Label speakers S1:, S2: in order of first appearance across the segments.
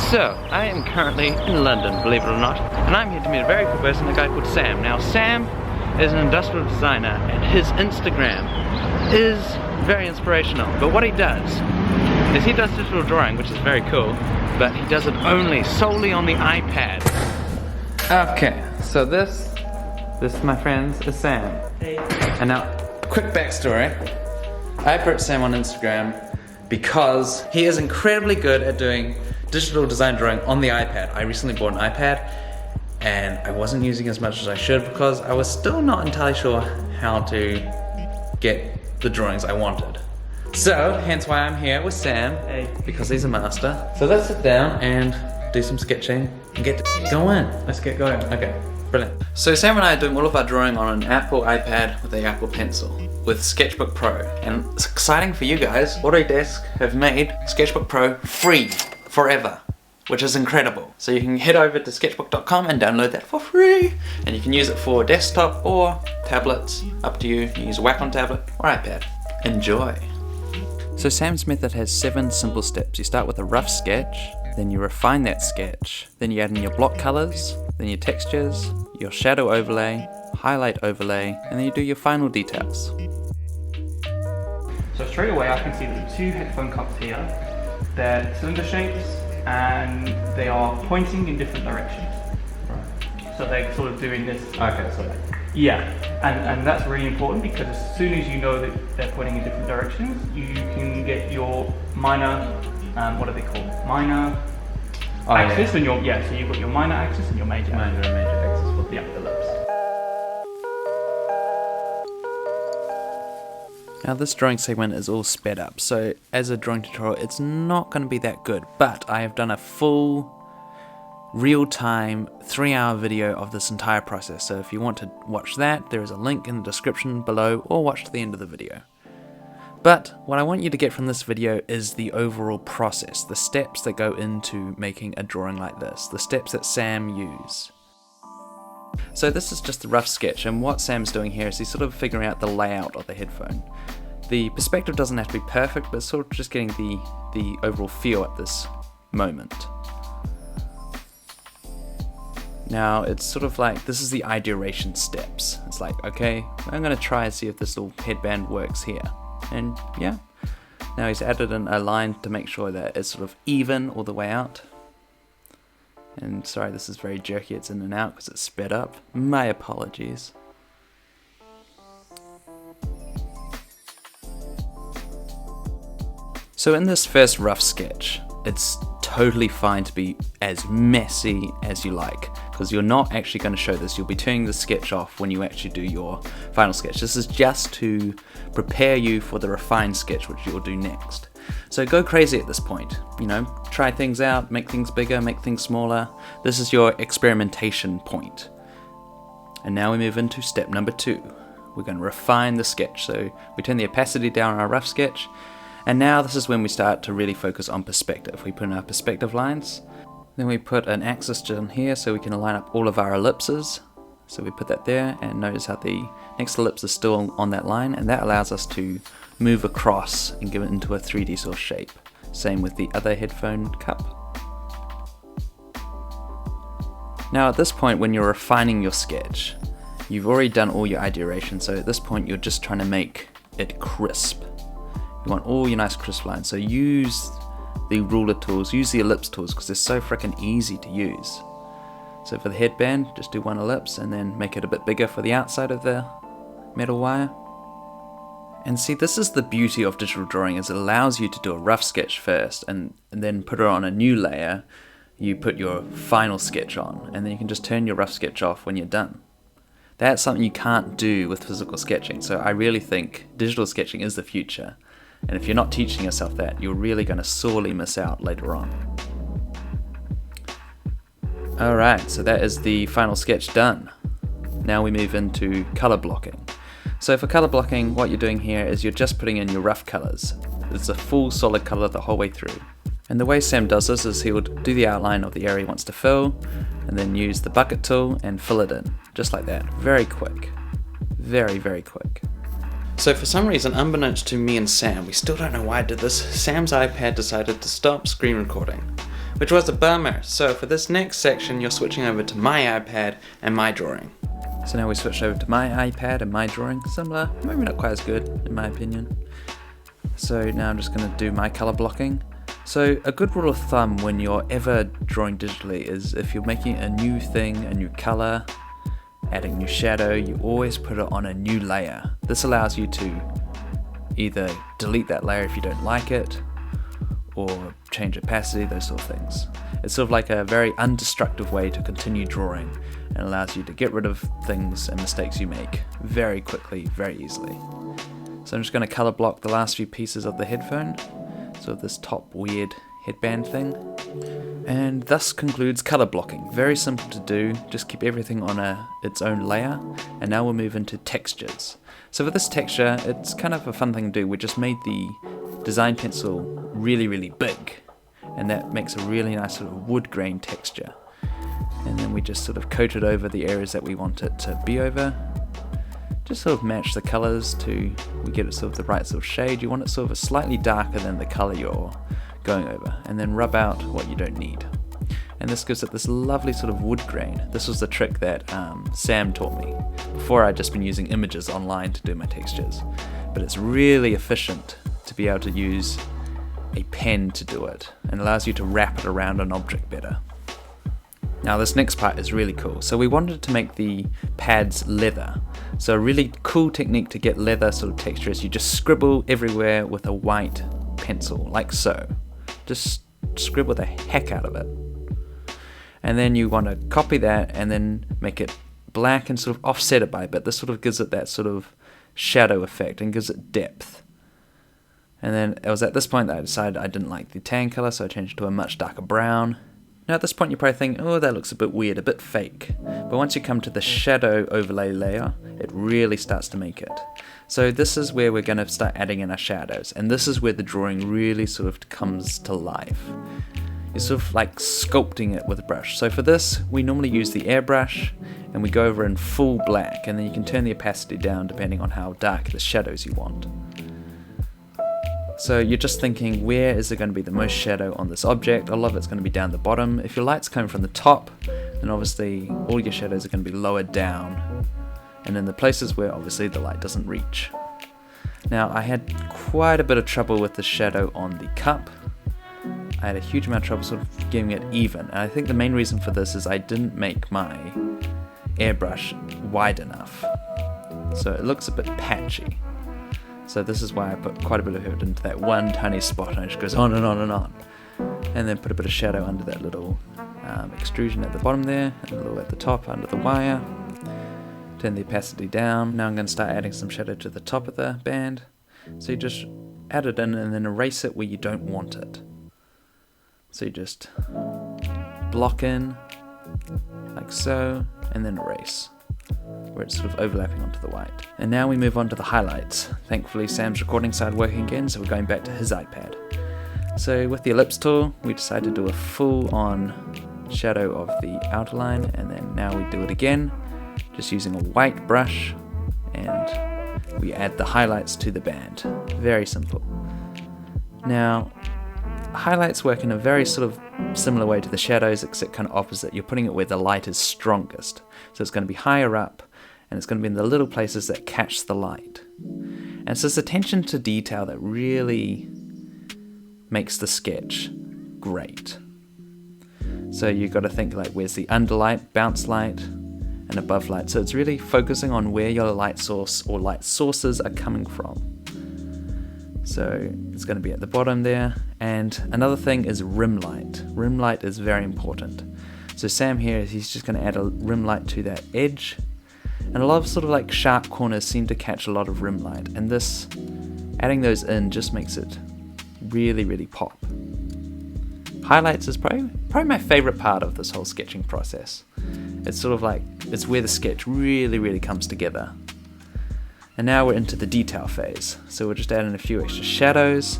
S1: So, I am currently in London, believe it or not, and I'm here to meet a very cool person, a guy called Sam. Now, Sam is an industrial designer, and his Instagram is very inspirational. But what he does is he does digital drawing, which is very cool, but he does it solely on the iPad. Okay, so this, my friends, is Sam.
S2: Hey.
S1: And now, quick backstory. I approached Sam on Instagram because he is incredibly good at doing digital design drawing on the iPad. I recently bought an iPad and I wasn't using as much as I should because I was still not entirely sure how to get the drawings I wanted. So, hence why I'm here with Sam, because he's a master. So let's sit down and do some sketching and get going.
S2: Let's get going.
S1: Okay, brilliant. So Sam and I are doing all of our drawing on an Apple iPad with the Apple Pencil with SketchBook Pro. And it's exciting for you guys. Autodesk have made SketchBook Pro free forever, which is incredible. So you can head over to sketchbook.com and download that for free. And you can use it for desktop or tablets, up to you. You can use a Wacom tablet or iPad. Enjoy. So Sam's method has 7 simple steps. You start with a rough sketch, then you refine that sketch, then you add in your block colors, then your textures, your shadow overlay, highlight overlay, and then you do your final details.
S2: So straight away I can see the 2 headphone cups here. They're cylinder shapes and they are pointing in different directions. Right. So they're sort of doing this.
S1: Okay, so
S2: yeah, and that's really important because as soon as you know that they're pointing in different directions, you can get your minor, what are they called? Minor axis and your, so you've got your minor axis and your major axis.
S1: Major axis for
S2: the ellipse.
S1: Now this drawing segment is all sped up, so as a drawing tutorial it's not going to be that good, but I have done a full real-time 3-hour video of this entire process, so if you want to watch that, there is a link in the description below, or watch to the end of the video. But what I want you to get from this video is the overall process, the steps that go into making a drawing like this, the steps that Sam used. So this is just a rough sketch, and what Sam's doing here is he's sort of figuring out the layout of the headphone. The perspective doesn't have to be perfect, but sort of just getting the overall feel at this moment. Now it's sort of like, this is the ideation steps. It's like, okay, I'm going to try and see if this little headband works here. And yeah, now he's added in a line to make sure that it's sort of even all the way out. And sorry, this is very jerky, it's in and out because it's sped up. My apologies. So in this first rough sketch, it's totally fine to be as messy as you like, because you're not actually going to show this. You'll be turning the sketch off when you actually do your final sketch. This is just to prepare you for the refined sketch, which you'll do next. So go crazy at this point, you know, try things out, make things bigger, make things smaller. This is your experimentation point. And now we move into step number 2. We're going to refine the sketch. So we turn the opacity down on our rough sketch. And now this is when we start to really focus on perspective. We put in our perspective lines. Then we put an axis down here so we can line up all of our ellipses. So we put that there, and notice how the next ellipse is still on that line, and that allows us to move across and give it into a 3D sort of shape. Same with the other headphone cup. Now at this point, when you're refining your sketch, you've already done all your ideation, so at this point you're just trying to make it crisp. You want all your nice crisp lines, so use the ruler tools, use the ellipse tools, because they're so freaking easy to use. So for the headband, just do one ellipse and then make it a bit bigger for the outside of the metal wire. And see, this is the beauty of digital drawing, is it allows you to do a rough sketch first and then put it on a new layer. You put your final sketch on, and then you can just turn your rough sketch off when you're done. That's something you can't do with physical sketching, so I really think digital sketching is the future. And if you're not teaching yourself that, you're really going to sorely miss out later on. Alright, so that is the final sketch done. Now we move into color blocking. So for color blocking, what you're doing here is you're just putting in your rough colors. It's a full solid color the whole way through. And the way Sam does this is he'll do the outline of the area he wants to fill, and then use the bucket tool and fill it in, just like that. Very quick. Very, very quick. So for some reason, unbeknownst to me and Sam, we still don't know why I did this, Sam's iPad decided to stop screen recording. which was a bummer. So for this next section, you're switching over to my iPad and my drawing. So now we switch over to my iPad and my drawing. Similar, maybe not quite as good in my opinion. So now I'm just going to do my color blocking. So a good rule of thumb when you're ever drawing digitally is if you're making a new thing, a new color, adding new shadow, you always put it on a new layer. This allows you to either delete that layer if you don't like it, or change opacity, those sort of things. It's sort of like a very undestructive way to continue drawing, and allows you to get rid of things and mistakes you make very quickly, very easily. So I'm just going to color block the last few pieces of the headphone, so this top weird headband thing. And thus concludes color blocking. Very simple to do, just keep everything on its own layer. And now we'll move into textures. So for this texture, it's kind of a fun thing to do. We just made the design pencil really, really big, and that makes a really nice sort of wood grain texture. And then we just sort of coat it over the areas that we want it to be over. Just sort of match the colors to, we get it sort of the right sort of shade. You want it sort of slightly darker than the color you're going over, and then rub out what you don't need. And this gives it this lovely sort of wood grain. This was the trick that Sam taught me. Before I'd just been using images online to do my textures, but it's really efficient to be able to use a pen to do it, and allows you to wrap it around an object better. Now this next part is really cool. So we wanted to make the pads leather. So a really cool technique to get leather sort of texture is you just scribble everywhere with a white pencil, like so. Just scribble the heck out of it. And then you want to copy that and then make it black and sort of offset it by a bit. This sort of gives it that sort of shadow effect and gives it depth. And then it was at this point that I decided I didn't like the tan color, so I changed it to a much darker brown. Now at this point you're probably thinking, oh, that looks a bit weird, a bit fake. But once you come to the shadow overlay layer, it really starts to make it. So this is where we're going to start adding in our shadows, and this is where the drawing really sort of comes to life. You're sort of like sculpting it with a brush. So for this, we normally use the airbrush, and we go over in full black, and then you can turn the opacity down depending on how dark the shadows you want. So you're just thinking, where is there going to be the most shadow on this object? A lot of it's going to be down the bottom. If your light's coming from the top, then obviously all your shadows are going to be lower down, and in the places where obviously the light doesn't reach. Now I had quite a bit of trouble with the shadow on the cup. I had a huge amount of trouble sort of getting it even, and I think the main reason for this is I didn't make my airbrush wide enough. So it looks a bit patchy. So this is why I put quite a bit of effort into that one tiny spot, and it just goes on and on and on. And then put a bit of shadow under that little extrusion at the bottom there, and a little at the top under the wire. Turn the opacity down. Now I'm going to start adding some shadow to the top of the band. So you just add it in and then erase it where you don't want it. So you just block in, like so, and then erase, where it's sort of overlapping onto the white. And now we move on to the highlights. Thankfully Sam's recording started working again, so we're going back to his iPad. So with the ellipse tool, we decided to do a full-on shadow of the outer line, and then now we do it again, just using a white brush, and we add the highlights to the band. Very simple. Now, highlights work in a very sort of similar way to the shadows, except kind of opposite. You're putting it where the light is strongest. So it's going to be higher up, and it's going to be in the little places that catch the light. And it's this attention to detail that really makes the sketch great. So you've got to think like, where's the underlight, bounce light, and above light. So it's really focusing on where your light source or light sources are coming from. So it's going to be at the bottom there. And another thing is rim light. Rim light is very important. So Sam here, he's just going to add a rim light to that edge. And a lot of sort of like sharp corners seem to catch a lot of rim light. And this, adding those in just makes it really, really pop. Highlights is probably my favorite part of this whole sketching process. It's sort of like, it's where the sketch really, really comes together. And now we're into the detail phase. So we're just adding a few extra shadows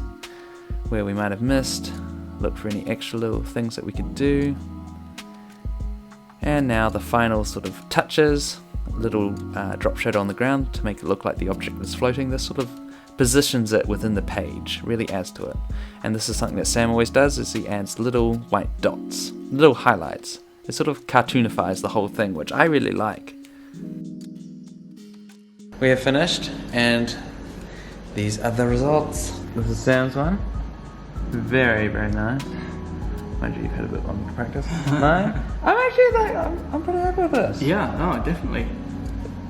S1: where we might have missed, look for any extra little things that we could do. And now the final sort of touches, little drop shadow on the ground to make it look like the object is floating. This sort of positions it within the page, really adds to it. And this is something that Sam always does, is he adds little white dots, little highlights. It sort of cartoonifies the whole thing, which I really like. We have finished, and these are the results. This is Sam's one. Very, very nice. Mind you, you've had a bit longer to practice. No? I'm pretty happy with this.
S2: Yeah, no, definitely.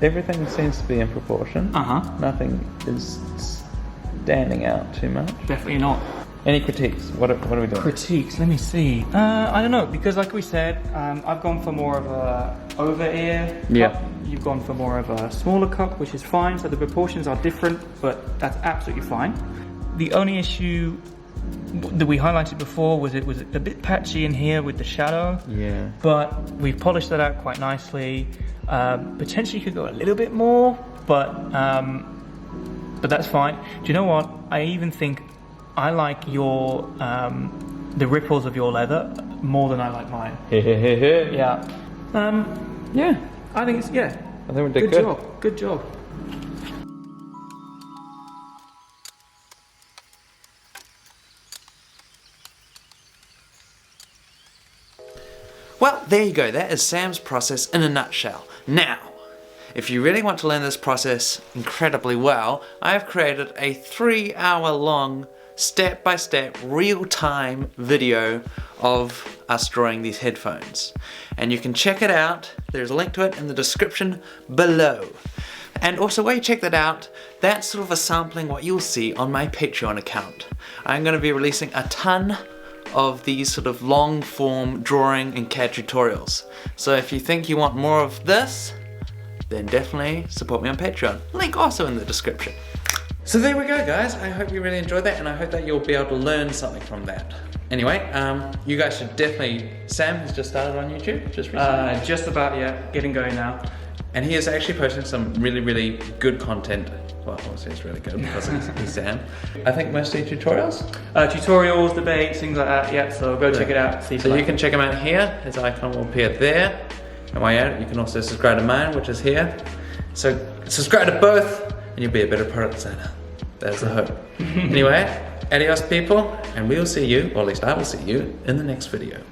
S1: Everything seems to be in proportion. Nothing is standing out too much.
S2: Definitely not.
S1: Any critiques? What are we doing?
S2: Critiques, let me see. I don't know, because like we said, I've gone for more of a over ear cup. You've gone for more of a smaller cup, which is fine. So the proportions are different, but that's absolutely fine. The only issue that we highlighted before was it was a bit patchy in here with the shadow.
S1: Yeah.
S2: But we've polished that out quite nicely. Potentially could go a little bit more, but that's fine. Do you know what? I even think I like your the ripples of your leather more than I like mine. Yeah. Yeah. I think it's I
S1: think we did good.
S2: Job. Good job.
S1: Well, there you go. That is Sam's process in a nutshell. Now, if you really want to learn this process incredibly well, I have created a 3-hour-long, step-by-step, real-time video of us drawing these headphones. And you can check it out. There's a link to it in the description below. And also, while you check that out, that's sort of a sampling what you'll see on my Patreon account. I'm going to be releasing a ton of these sort of long form drawing and CAD tutorials. So if you think you want more of this, then definitely support me on Patreon. Link also in the description. So there we go, guys. I hope you really enjoyed that, and I hope that you'll be able to learn something from that. Anyway, you guys should definitely... Sam has just started on YouTube, just recently.
S2: Just about, getting going now.
S1: And he is actually posting some really, really good content. Well, obviously it's really good because he's Sam. I think mostly tutorials?
S2: Tutorials, debates, things like that, so go check it out. See
S1: so you can check him out here. His icon will appear there. And while you're at it, you can also subscribe to mine, which is here. So subscribe to both, and you'll be a better product designer. That's the hope. Anyway, adios people, and we'll see you, or at least I will see you, in the next video.